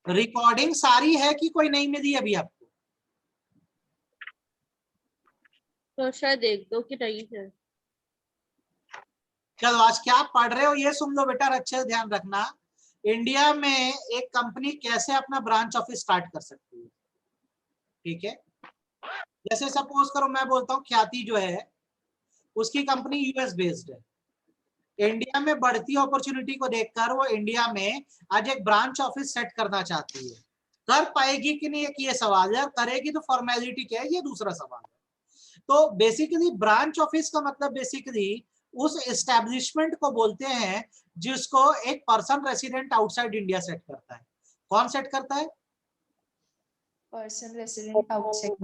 Recording सारी है कि कोई नहीं मिली अभी आपको? तो शायद एक दो की नहीं है। चलो आज क्या पढ़ रहे हो ये सुन लो बेटा, अच्छे से ध्यान रखना। इंडिया में एक कंपनी कैसे अपना ब्रांच ऑफिस स्टार्ट कर सकती है, ठीक है? जैसे सपोज करो मैं बोलता हूँ ख्याति जो है उसकी कंपनी यूएस बेस्ड है। इंडिया में बढ़ती अपॉर्चुनिटी को देखकर वो इंडिया में आज एक ब्रांच ऑफिस सेट करना चाहती है। कर पाएगी कि नहीं एक ये सवाल है, करेगी तो फॉर्मेलिटी क्या है ये दूसरा सवाल है। तो बेसिकली ब्रांच ऑफिस का मतलब बेसिकली उस एस्टेब्लिशमेंट को बोलते हैं जिसको एक person resident outside India set करता है। कौन सेट करता है? Person resident outside.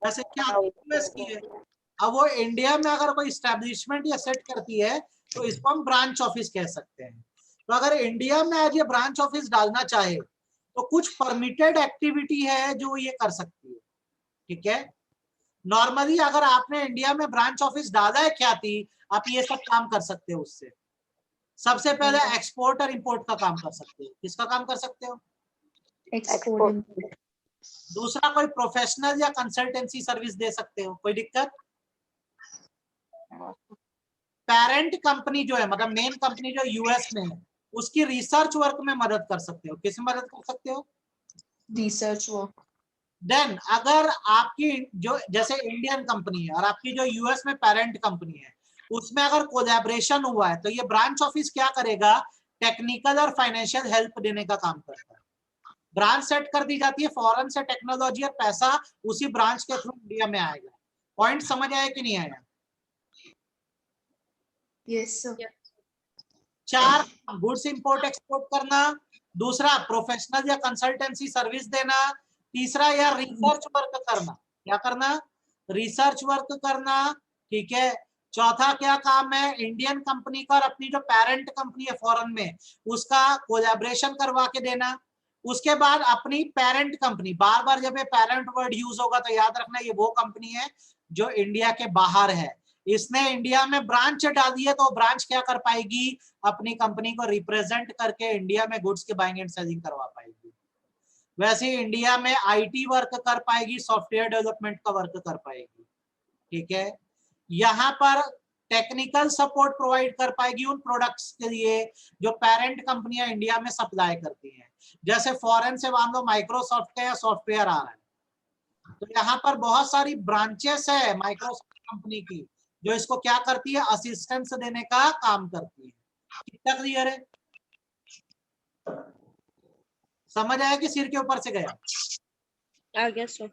जैसे क्या यूएस की है, अब वो इंडिया में अगर कोई एस्टेब्लिशमेंट या सेट करती है तो इसको हम ब्रांच ऑफिस कह सकते हैं। तो अगर इंडिया में आज ये ब्रांच ऑफिस डालना चाहे तो कुछ परमिटेड एक्टिविटी है जो ये कर सकती है, ठीक है? नॉर्मली अगर आपने इंडिया में ब्रांच ऑफिस डाला है ख्याति, आप ये सब काम कर सकते हो उससे। सबसे पहले एक्सपोर्ट और इंपोर्ट का काम कर सकते हो। किसका काम कर सकते हो? एक्सपोर्ट। दूसरा कोई प्रोफेशनल या कंसल्टेंसी सर्विस दे सकते हो, कोई दिक्कत? पेरेंट कंपनी जो है मतलब मेन कंपनी जो यूएस में है उसकी रिसर्च वर्क में मदद कर सकते हो। किसमें मदद कर सकते हो? Research work. देन अगर आपकी जो जैसे इंडियन कंपनी है और आपकी जो यूएस में पेरेंट कंपनी है उसमें अगर कोलैबोरेशन हुआ है तो ये ब्रांच ऑफिस क्या करेगा? टेक्निकल और फाइनेंशियल हेल्प देने का काम करता है। ब्रांच सेट कर दी जाती है, फॉरेन से टेक्नोलॉजी और पैसा उसी ब्रांच के थ्रू इंडिया में आएगा। पॉइंट समझ आया कि नहीं आया? Yes sir. 4 goods import export करना, दूसरा प्रोफेशनल या कंसल्टेंसी सर्विस देना, तीसरा या रिसर्च वर्क करना। क्या करना? रिसर्च वर्क करना, ठीक है? चौथा क्या काम है? इंडियन कंपनी का और अपनी जो पेरेंट कंपनी है फॉरेन में उसका कोलैबोरेशन करवा के देना। उसके बाद अपनी पेरेंट कंपनी, बार बार जब ये पेरेंट वर्ड यूज होगा तो याद रखना ये वो कंपनी है जो इंडिया के बाहर है। इसने इंडिया में ब्रांच डाली है तो ब्रांच क्या कर पाएगी? अपनी कंपनी को रिप्रेजेंट करके इंडिया में गुड्स के बाइंग एंड सेलिंग करवा पाएगी। वैसे इंडिया में आईटी वर्क कर पाएगी, सॉफ्टवेयर डेवलपमेंट का वर्क कर पाएगी, ठीक है? यहाँ पर टेक्निकल सपोर्ट प्रोवाइड कर पाएगी उन प्रोडक्ट्स के लिए जो पेरेंट कंपनियां इंडिया में सप्लाई करती हैं। जैसे फॉरेन से मान लो माइक्रोसॉफ्ट का या सॉफ्टवेयर आ रहा है तो यहाँ पर बहुत सारी ब्रांचेस है माइक्रोसॉफ्ट कंपनी की जो इसको क्या करती है? असिस्टेंस देने का काम करती है। कितना क्लियर है? समझ आया कि सिर के ऊपर से गया? आ गया सर।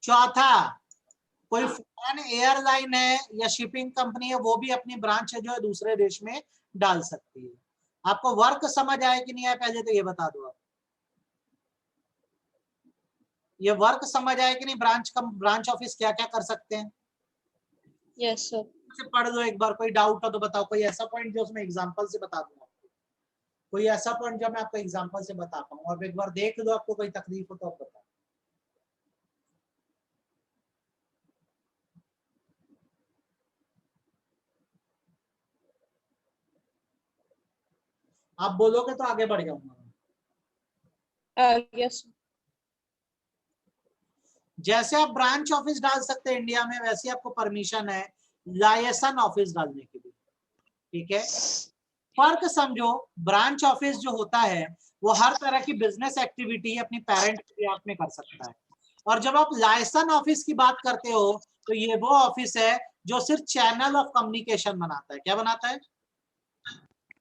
चौथा, कोई फॉरेन एयरलाइन है या शिपिंग कंपनी है वो भी अपनी ब्रांच है जो है दूसरे देश में डाल सकती है। आपको वर्क समझ आया कि नहीं आया पहले तो ये बता दो आप। ये वर्क समझ आया कि नहीं? ब्रांच ऑफिस क्या क्या कर सकते हैं? Yes sir. पढ़ लो एक बार, कोई डाउट हो तो बताओ। कोई ऐसा पॉइंट जो उसमें एग्जांपल से बता दूं आपको, कोई ऐसा पॉइंट जो मैं आपको एग्जांपल से बता पाऊं और एक बार देख लो, आपको कोई तकलीफ हो तो आप बताओ। आप बोलोगे तो आगे बढ़ जाऊंगा। आ गया सर। जैसे आप ब्रांच ऑफिस डाल सकते हैं इंडिया में वैसे आपको परमिशन है लाइसेंस ऑफिस डालने के लिए, ठीक है? फर्क समझो, ब्रांच ऑफिस जो होता है वो हर तरह की बिजनेस एक्टिविटी अपनी पेरेंट में कर सकता है। और जब आप लाइसेंस ऑफिस की बात करते हो तो ये वो ऑफिस है जो सिर्फ चैनल ऑफ कम्युनिकेशन बनाता है। क्या बनाता है?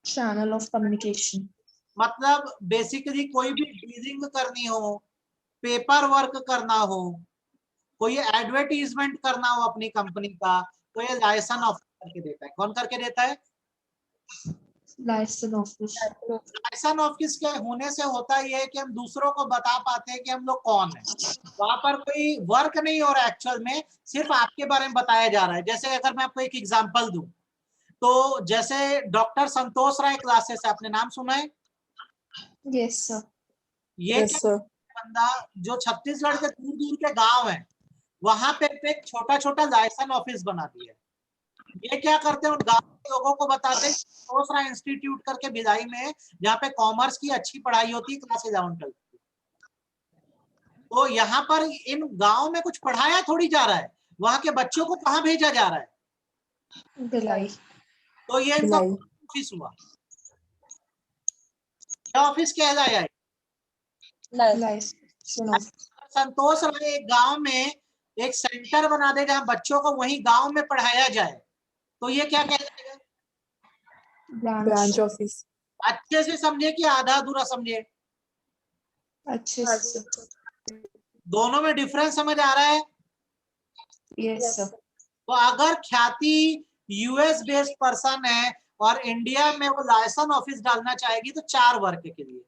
Channel of communication. मतलब बेसिकली कोई भी डीलिंग करनी हो, पेपर वर्क करना हो, कोई एडवर्टीजमेंट करना हो अपनी कंपनी का तो ये लाइसेंस ऑफिस करके देता है। कौन करके देता है? Licence office. लाइसेंस ऑफिस के होने से होता ये है कि हम दूसरों को बता पाते हैं कि हम लोग कौन है। वहां पर कोई वर्क नहीं हो रहा है एक्चुअल में, सिर्फ आपके बारे में बताया जा रहा है। जैसे अगर मैं आपको एक एग्जांपल दूं तो जैसे डॉक्टर संतोष राय क्लासेस है, आपने नाम सुना है? Yes sir. ये क्या बंदा जो छत्तीसगढ़ के दूर दूर के गांव है वहां पे एक छोटा छोटा लाइसेंस ऑफिस बना दिया है। ये क्या करते हैं, उन गांव के लोगों को बताते हैं दूसरा इंस्टीट्यूट करके भिलाई में, जहाँ पे कॉमर्स की अच्छी पढ़ाई होती है, क्लास 11-12। तो यहाँ पर इन गांव में कुछ पढ़ाया थोड़ी जा रहा है, वहां के बच्चों को कहाँ भेजा जा रहा है? भिलाई। तो ये इनका ऑफिस हुआ। क्या ऑफिस कहलाया है? Licence of. संतोष राय एक गांव में एक सेंटर बना दे जहां बच्चों को वही गांव में पढ़ाया जाए, तो ये क्या कहलाएगा? Branch office. अच्छे से समझे कि आधा अधूरा समझे? अच्छे से। दोनों में डिफरेंस समझ आ रहा है? Yes sir. तो अगर ख्याति यूएस बेस्ड पर्सन है और इंडिया में वो लाइसेंस ऑफिस डालना चाहेगी तो 4 वर्क के लिए।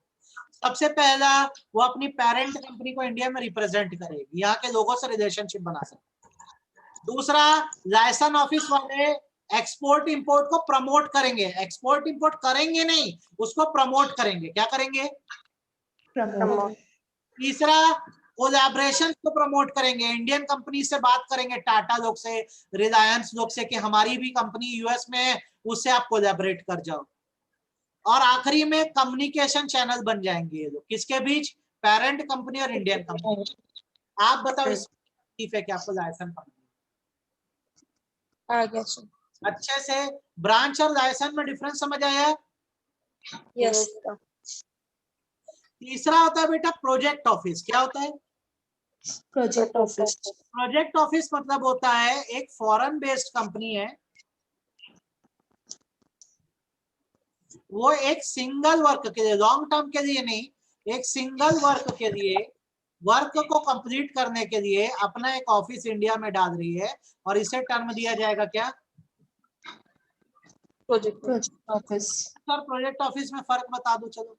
सबसे पहला, वो अपनी पेरेंट कंपनी को इंडिया में रिप्रेजेंट करेगी, यहाँ के लोगों से रिलेशनशिप बना सकती। दूसरा, लाइसेंस ऑफिस वाले एक्सपोर्ट इंपोर्ट को प्रमोट करेंगे। एक्सपोर्ट इंपोर्ट करेंगे नहीं, उसको प्रमोट करेंगे। क्या करेंगे? प्रमोट। तीसरा, कोलैबोरेशन को प्रमोट करेंगे। इंडियन कंपनी से बात करेंगे, टाटा लोग से, रिलायंस लोग से, कि हमारी भी कंपनी यूएस में है, उससे आप कोलैबोरेट कर जाओ। और आखिरी में कम्युनिकेशन चैनल बन जाएंगे ये लोग, किसके बीच? पेरेंट कंपनी और इंडियन कंपनी। आप बताओ इसमें है कि आपको लाइसेंस कंपनी आ गया सर। अच्छे से ब्रांच और लाइसेंस में डिफरेंस समझ आया? यस। तीसरा होता है बेटा प्रोजेक्ट ऑफिस। क्या होता है? Project office. प्रोजेक्ट ऑफिस मतलब होता है एक फॉरेन बेस्ड कंपनी है, वो एक सिंगल वर्क के लिए, लॉन्ग टर्म के लिए नहीं, एक सिंगल वर्क के लिए, वर्क को कंप्लीट करने के लिए अपना एक ऑफिस इंडिया में डाल रही है, और इसे टर्म दिया जाएगा क्या? Project office. Sir project office में फर्क बता दो चलो।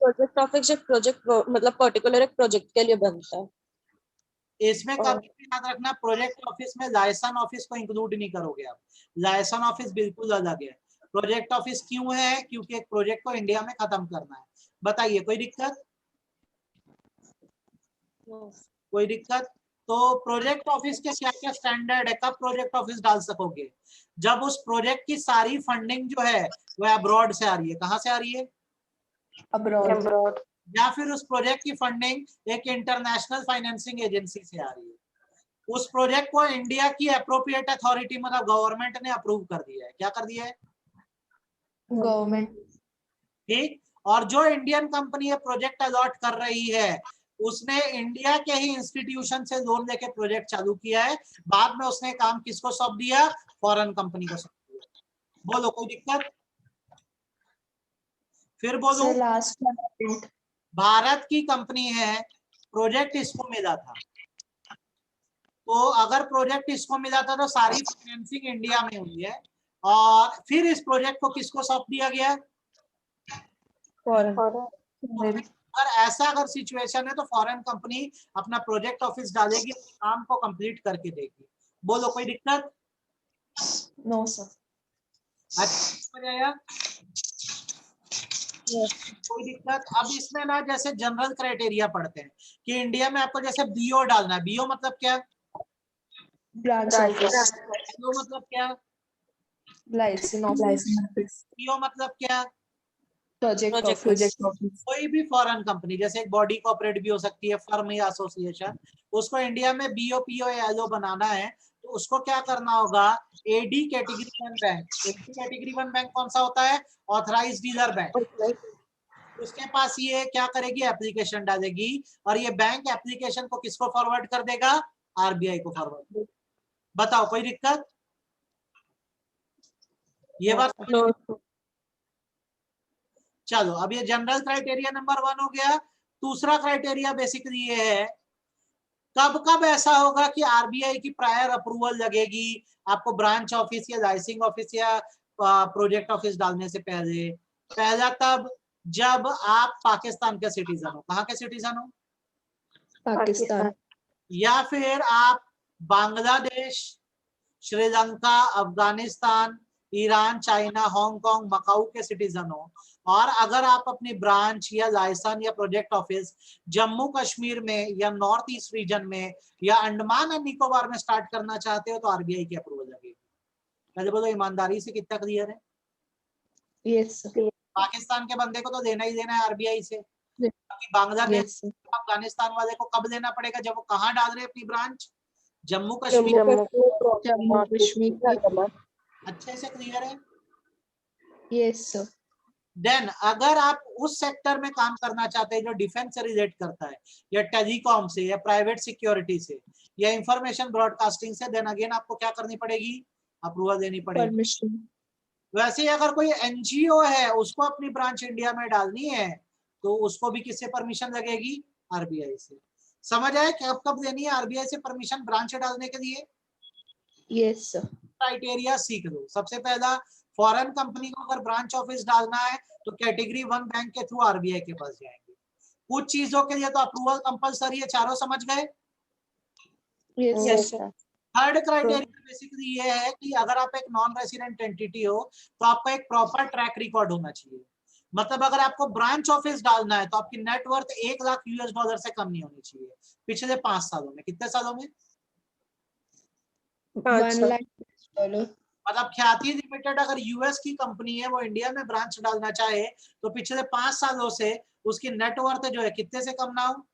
प्रोजेक्ट ऑफिस एक प्रोजेक्ट मतलब पर्टिकुलर एक प्रोजेक्ट के लिए बनता है। इसमें कभी भी याद रखना, प्रोजेक्ट ऑफिस में लाइसेंस ऑफिस को इंक्लूड नहीं करोगे आप। लाइसेंस ऑफिस बिल्कुल अलग है। प्रोजेक्ट ऑफिस क्यों है? क्योंकि एक प्रोजेक्ट को इंडिया में खत्म करना है। बताइए, कोई दिक्कत? कोई दिक्कत? तो प्रोजेक्ट ऑफिस के क्या क्या स्टैंडर्ड है? कब प्रोजेक्ट ऑफिस डाल सकोगे? जब उस प्रोजेक्ट की सारी फंडिंग जो है वो अब्रॉड से आ रही है। कहाँ से आ रही है? अब्रॉड। या फिर उस प्रोजेक्ट की फंडिंग एक इंटरनेशनल फाइनेंसिंग एजेंसी से आ रही है। उस प्रोजेक्ट को इंडिया की अप्रोप्रिएट अथॉरिटी मतलब गवर्नमेंट ने अप्रूव कर दिया है। क्या कर दिया है? गवर्नमेंट। ठीक। और जो इंडियन कंपनी ये प्रोजेक्ट अलॉट कर रही है, उसने इंडिया के ही इंस्टीट्यूशन से लोन लेके प्रोजेक्ट चालू किया है। बाद में उसने काम किसको सौंप दिया? फॉरेन कंपनी को सौंप दिया। बोलो, कोई दिक्कत? फिर बोलो, लास्ट। भारत की कंपनी है, प्रोजेक्ट इसको मिला था, तो अगर प्रोजेक्ट इसको मिला था तो सारी फाइनेंसिंग इंडिया में हुई है, और फिर इस प्रोजेक्ट को किसको सौंप दिया गया? अगर ऐसा अगर सिचुएशन है तो फॉरेन कंपनी अपना प्रोजेक्ट ऑफिस डालेगी, काम को कंप्लीट करके देगी। बोलो, कोई दिक्कत? No sir. अच्छा, समझ आया? कोई दिक्कत? अब इसमें ना जैसे जनरल क्राइटेरिया पढ़ते हैं कि इंडिया में आपको जैसे बीओ डालना है। बीओ मतलब क्या? Branch office. बीओ मतलब क्या? Licence office. बीओ मतलब क्या? Project office. कोई भी फॉरेन कंपनी, जैसे एक बॉडी कॉर्पोरेट भी हो सकती है, फर्म या एसोसिएशन, उसको इंडिया में बीओ पीओ या एलओ बनाना है, तो उसको क्या करना होगा? AD category 1 bank. AD category 1 bank कौन सा होता है? Authorised dealer bank. उसके पास ये क्या करेगी? एप्लीकेशन डालेगी, और ये बैंक एप्लीकेशन को किसको फॉरवर्ड कर देगा? आरबीआई को फॉरवर्ड। बताओ, कोई दिक्कत? ये बात चलो, अब ये जनरल क्राइटेरिया नंबर 1 हो गया। दूसरा क्राइटेरिया बेसिकली ये है, कब कब ऐसा होगा कि आरबीआई की प्रायर अप्रूवल लगेगी आपको ब्रांच ऑफिस या लाइसेंसिंग ऑफिस या प्रोजेक्ट ऑफिस डालने से पहले? पहला तब जब आप पाकिस्तान के सिटीजन हो। कहाँ के सिटीजन हो? पाकिस्तान। या फिर आप Bangladesh, Sri Lanka, Afghanistan Iran, China, Hong Kong, Macau के सिटीजन हो, और अगर आप अपनी ब्रांच या लाइसेंस या प्रोजेक्ट ऑफिस जम्मू कश्मीर में या नॉर्थ ईस्ट रीजन में या अंडमान एंड निकोबार में स्टार्ट करना चाहते हो तो आरबीआई की अप्रूवल लगेगी। पहले बोलो ईमानदारी से कितना क्लियर है? Yes, sir. पाकिस्तान के बंदे को तो देना ही देना है आरबीआई से, बाकी बांग्लादेश, Yes, sir. अफगानिस्तान वाले को कब देना पड़ेगा? जब वो कहाँ डाल रहे हैं अपनी branch? Jammu Jammu Kashmir. Jammu Kashmir. अच्छे से क्लियर है? Yes, sir. देन अगर आप उस सेक्टर में काम करना चाहते हैं जो डिफेंस से रिलेट करता है, या टेलीकॉम से, या प्राइवेट सिक्योरिटी से, या इंफॉर्मेशन ब्रॉडकास्टिंग से, देन अगेन आपको क्या करनी पड़ेगी? अप्रूवल देनी पड़ेगी। Permission. वैसे ही अगर कोई एनजीओ है उसको अपनी ब्रांच इंडिया में डालनी है तो उसको भी किससे परमिशन लगेगी? आरबीआई से। समझ आया कि अब कब देनी है आरबीआई से परमिशन ब्रांच डालने के लिए? Yes, sir. क्राइटेरिया सीख लो। सबसे पहला, फॉरेन कंपनी को अगर ब्रांच ऑफिस डालना है तो कैटेगरी 1 बैंक के थ्रू आरबीआई के पास जाएंगे। कुछ चीजों के लिए तो अप्रूवल कंपलसरी है। चारों समझ गए? Yes, Yes, sir. sir. Third criteria basically ये है कि अगर आप एक नॉन रेसिडेंट एंटिटी हो तो आपका एक प्रॉपर ट्रैक रिकॉर्ड होना चाहिए। मतलब अगर आपको ब्रांच ऑफिस डालना है तो आपकी नेटवर्थ 1 लाख यूएस डॉलर से कम नहीं होनी चाहिए पिछले 5 सालों में। कितने सालों में? 5 1 साल। lakh $. मतलब ख्याति लिमिटेड अगर यूएस की कंपनी है, वो इंडिया में ब्रांच डालना चाहे तो पिछले 5 सालों से उसकी नेटवर्थ जो है कितने से कम ना हो?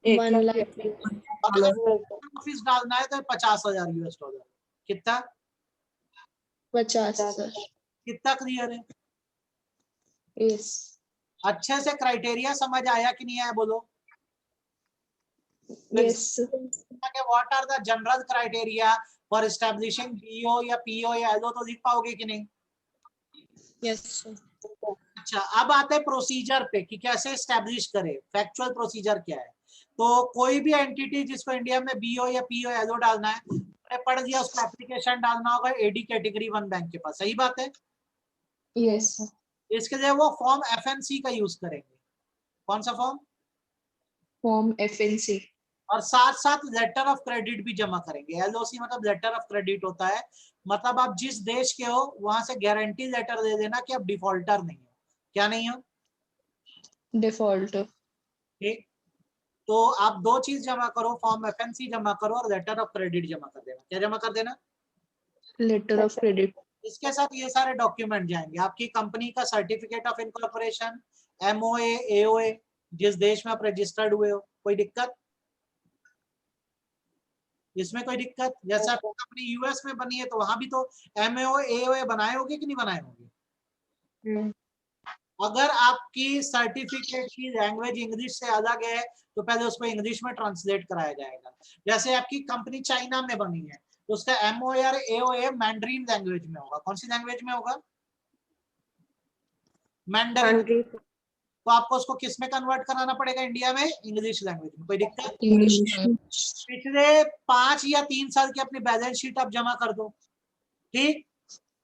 1 lakh और अगर ऑफिस डालना है तो 50,000 यूएस डॉलर। कितना? 50, sir. कितना क्लियर है? Yes. अच्छे से क्राइटेरिया समझ आया कि नहीं आया? बोलो। Yes, sir. What are the general criteria for establishing BO या पीओ या एलओ, तो लिख पाओगे कि नहीं? Yes, sir. अच्छा, अब आते हैं प्रोसीजर पे कि कैसे एस्टैब्लिश करें। फैक्चुअल प्रोसीजर क्या है? तो कोई भी एंटिटी जिसको इंडिया में बीओ या पीओ एलओ डालना है, आपने पढ़ दिया, उसको एप्लीकेशन डालना होगा एडी कैटेगरी 1 बैंक के पास। सही बात है? Yes, sir. इसके लिए वो फॉर्म एफएनसी का यूज करेंगे। कौन सा फॉर्म? Form FNC. और साथ साथ लेटर ऑफ क्रेडिट भी जमा करेंगे। एलओसी मतलब लेटर ऑफ क्रेडिट होता है, मतलब आप जिस देश के हो वहां से गारंटी लेटर दे देना कि आप डिफॉल्टर नहीं हो। क्या नहीं हो? Default. ठीक। तो आप दो चीज जमा करो, फॉर्म एफएनसी जमा करो और लेटर ऑफ क्रेडिट जमा कर देना। क्या जमा कर देना? Letter of credit. इसके साथ ये सारे डॉक्यूमेंट जाएंगे, आपकी कंपनी का certificate of incorporation, MOA, AOA, जिस देश में आप रजिस्टर्ड हुए हो। कोई दिक्कत इसमें? कोई दिक्कत? जैसे आपकी कंपनी यूएस में बनी है तो वहां भी तो एमओ एओए बनाए होंगे कि नहीं बनाए होंगे? अगर आपकी सर्टिफिकेट की लैंग्वेज इंग्लिश से अलग है तो पहले उसको इंग्लिश में ट्रांसलेट कराया जाएगा। जैसे आपकी कंपनी चाइना में बनी है तो उसका एमओ या एओए मैंड्रीन लैंग्वेज में होगा। कौन सी लैंग्वेज में होगा? मैंडरिन। तो आपको उसको किस में कन्वर्ट कराना पड़ेगा? इंडिया में इंग्लिश लैंग्वेज में। कोई दिक्कत? English. पिछले 5 या 3 साल की अपनी बैलेंस शीट आप जमा कर दो। ठीक।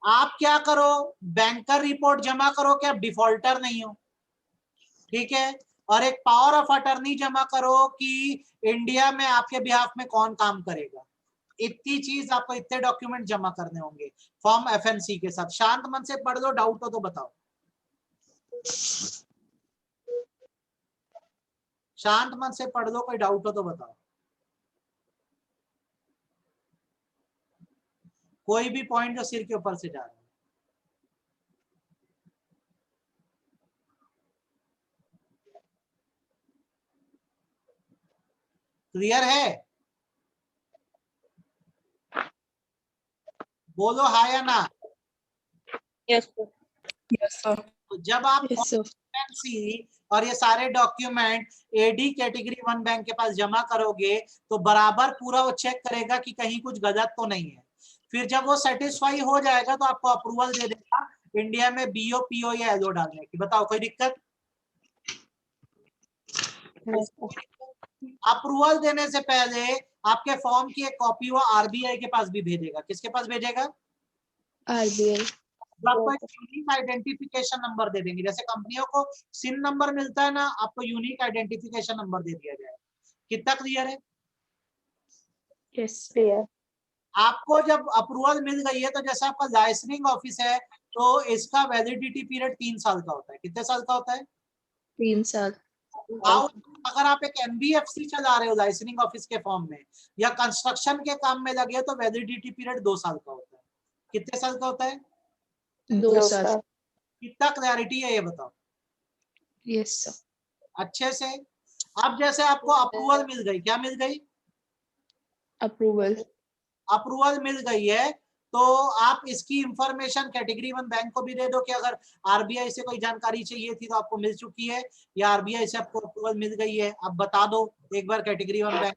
आप क्या करो, बैंकर रिपोर्ट जमा करो कि आप डिफॉल्टर नहीं हो। ठीक है। और एक पावर ऑफ अटर्नी जमा करो कि इंडिया में आपके बिहाफ में कौन काम करेगा। इतनी चीज आपको, इतने डॉक्यूमेंट जमा करने होंगे फॉर्म एफएनसी के साथ। शांत मन से पढ़ लो, डाउट हो तो बताओ। शांत मन से पढ़ लो, कोई डाउट हो तो बताओ। कोई भी पॉइंट जो सिर के ऊपर से जा रहा है। क्लियर है? बोलो हाँ या ना। Yes, sir. Yes, sir. तो जब आप Yes, sir. एफएनसी और ये सारे डॉक्यूमेंट एडी कैटेगरी 1 बैंक के पास जमा करोगे तो बराबर पूरा वो चेक करेगा कि कहीं कुछ गलत तो नहीं है। फिर जब वो सेटिस्फाई हो जाएगा तो आपको अप्रूवल दे देगा इंडिया में बीओ पीओ या एलओ डालने की। बताओ कोई दिक्कत? अप्रूवल देने से पहले आपके फॉर्म की एक कॉपी वो आरबीआई के पास भी भेजेगा। किसके पास भेजेगा? RBI. आपको एक यूनिक आइडेंटिफिकेशन नंबर दे देंगे। जैसे कंपनियों को सिन नंबर मिलता है ना, आपको यूनिक आइडेंटिफिकेशन नंबर दे दिया जाएगा। कितना क्लियर है? Yes. आपको जब अप्रूवल मिल गई है तो जैसे आपका लाइसेंसिंग ऑफिस है तो इसका वैलिडिटी पीरियड 3 साल का होता है। कितने साल का होता है? 3 साल। अगर आप एक एनबीएफसी चला रहे हो लाइसेंसिंग ऑफिस के फॉर्म में या कंस्ट्रक्शन के काम में लगे हो तो वैलिडिटी पीरियड 2 साल का होता है। कितने साल का होता है? 2 साल। कितना क्लैरिटी है ये बताओ यस सर। अच्छे से। अब जैसे आपको अप्रूवल मिल गई, क्या मिल गई? अप्रूवल। अप्रूवल मिल गई है तो आप इसकी इंफॉर्मेशन कैटेगरी 1 बैंक को भी दे दो कि अगर आरबीआई से कोई जानकारी चाहिए थी तो आपको मिल चुकी है या आरबीआई से आपको अप्रूवल मिल गई है। अब बता दो एक बार कैटेगरी 1 बैंक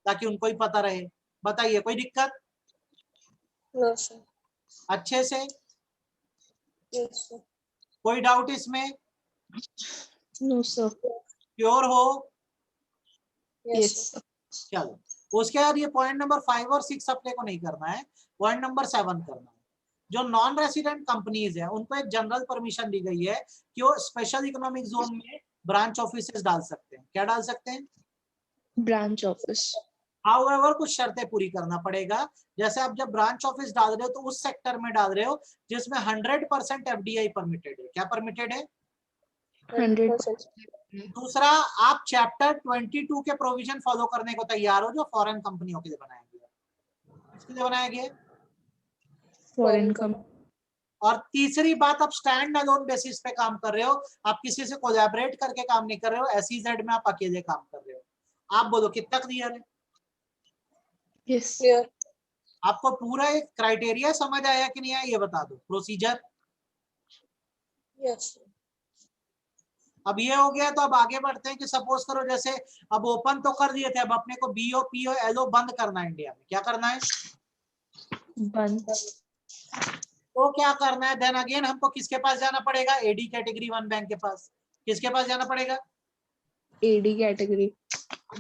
ताकि उनको ही पता रहे। बताइए कोई दिक्कत? No sir. अच्छे से यस सर। कोई डाउट इसमें? No sir. प्योर हो? Yes sir. चलो उसके बाद ये पॉइंट नंबर 5 और 6 अपने को नहीं करना है, पॉइंट नंबर 7 करना है। जो नॉन रेसिडेंट कंपनीज है उनको एक जनरल परमिशन दी गई है कि वो स्पेशल इकोनॉमिक जोन में ब्रांच ऑफिसेस डाल सकते हैं। क्या डाल सकते हैं? Branch office. हाउएवर कुछ शर्तें पूरी करना पड़ेगा। जैसे आप जब ब्रांच ऑफिस डाल रहे हो तो उस सेक्टर में डाल रहे हो जिसमें 100% एफडीआई परमिटेड है। क्या परमिटेड है? 100%। दूसरा, आप चैप्टर 22 के प्रोविजन फॉलो करने को तैयार हो जो फॉरेन कंपनियों के लिए बनाया गया। किसके लिए बनाया गया? Foreign company. और तीसरी बात, आप स्टैंड अलोन बेसिस पे काम कर रहे हो, आप किसी से कोलैबोरेट करके काम नहीं कर रहे हो, एसईजेड में आप अकेले काम कर रहे हो। आप बोलो कितना क्लियर है? यस। क्लियर। आपको पूरा एक क्राइटेरिया समझ आया कि नहीं आया ये बता दो, प्रोसीजर। यस। अब ये हो गया तो अब आगे बढ़ते हैं कि सपोज करो जैसे अब ओपन तो कर दिए थे, अब अपने को बीओ पीओ एलओ बंद करना है इंडिया में। क्या करना है? बंद। तो क्या करना है? देन अगेन हमको किसके पास जाना पड़ेगा? एडी कैटेगरी 1 बैंक के पास। किसके पास जाना पड़ेगा? AD category.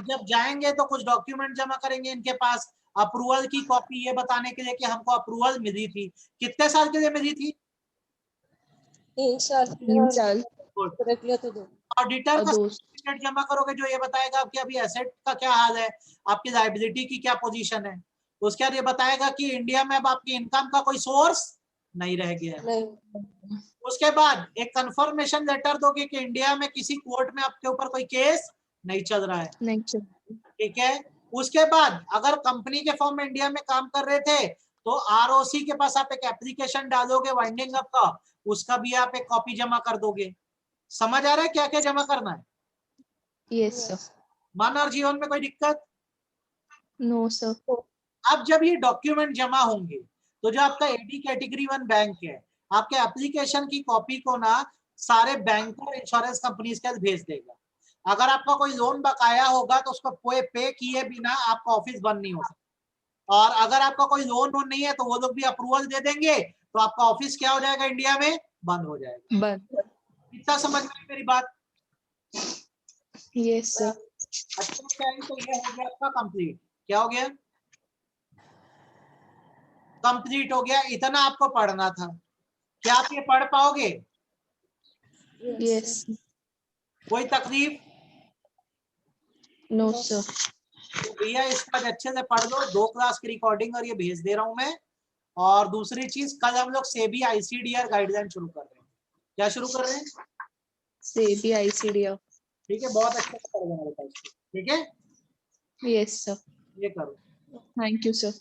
जब जाएंगे तो कुछ डॉक्यूमेंट जमा करेंगे इनके पास, अप्रूवल की कॉपी ये बताने के लिए कि हमको अप्रूवल मिली थी। कितने साल के लिए मिली थी? 3 साल। 3 साल। करेक्टली तो दो। ऑडिटर और का 2। सर्टिफिकेट जमा करोगे जो ये बताएगा आपकी अभी एसेट का क्या हाल है, आपकी लायबिलिटी की क्या पोजीशन है। उसके बाद ये बताएगा कि इंडिया में अब आपकी इनकम का कोई सोर्स नहीं रह गया है। नहीं। उसके बाद एक कंफर्मेशन लेटर दोगे कि इंडिया में किसी कोर्ट में आपके ऊपर कोई केस नहीं चल रहा है। नहीं चल। ठीक है। उसके बाद अगर कंपनी के फॉर्म में इंडिया में काम कर रहे थे तो आरओसी के पास आप एक एप्लीकेशन डालोगे वाइंडिंग अप का, उसका भी आप एक कॉपी जमा कर दोगे। समझ आ रहा है क्या क्या जमा करना है? Yes sir. मन और जीवन में कोई दिक्कत? No sir. अब जब ये डॉक्यूमेंट जमा होंगे तो जो आपका एडी कैटेगरी 1 बैंक है आपके एप्लीकेशन की कॉपी को ना सारे बैंक और इंश्योरेंस कंपनीज के भेज देगा। अगर आपका कोई लोन बकाया होगा तो उसको पे किए बिना आपका ऑफिस बंद नहीं हो सकता। और अगर आपका कोई लोन वोन नहीं है तो वो लोग भी अप्रूवल दे देंगे तो आपका ऑफिस क्या हो जाएगा? इंडिया में बंद हो जाएगा। बंद। इतना समझ में आई मेरी बात? Yes sir. अच्छा क्या है, तो ये हो गया आपका कंप्लीट। क्या हो गया? कंप्लीट हो गया। इतना आपको पढ़ना था। क्या आप ये पढ़ पाओगे? यस। कोई तकलीफ? No sir. तो भैया इसका अच्छे से पढ़ लो। 2 क्लास की रिकॉर्डिंग और ये भेज दे रहा हूं मैं। और दूसरी चीज, कल हम लोग सेबी आईसीडीआर गाइडलाइन शुरू कर रहे हैं। क्या शुरू कर रहे हैं? सेबी आईसीडीआर। ठीक है, बहुत अच्छे से पढ़ लेना बेटा इसको। ठीक है, यस सर। ये करो। Thank you sir.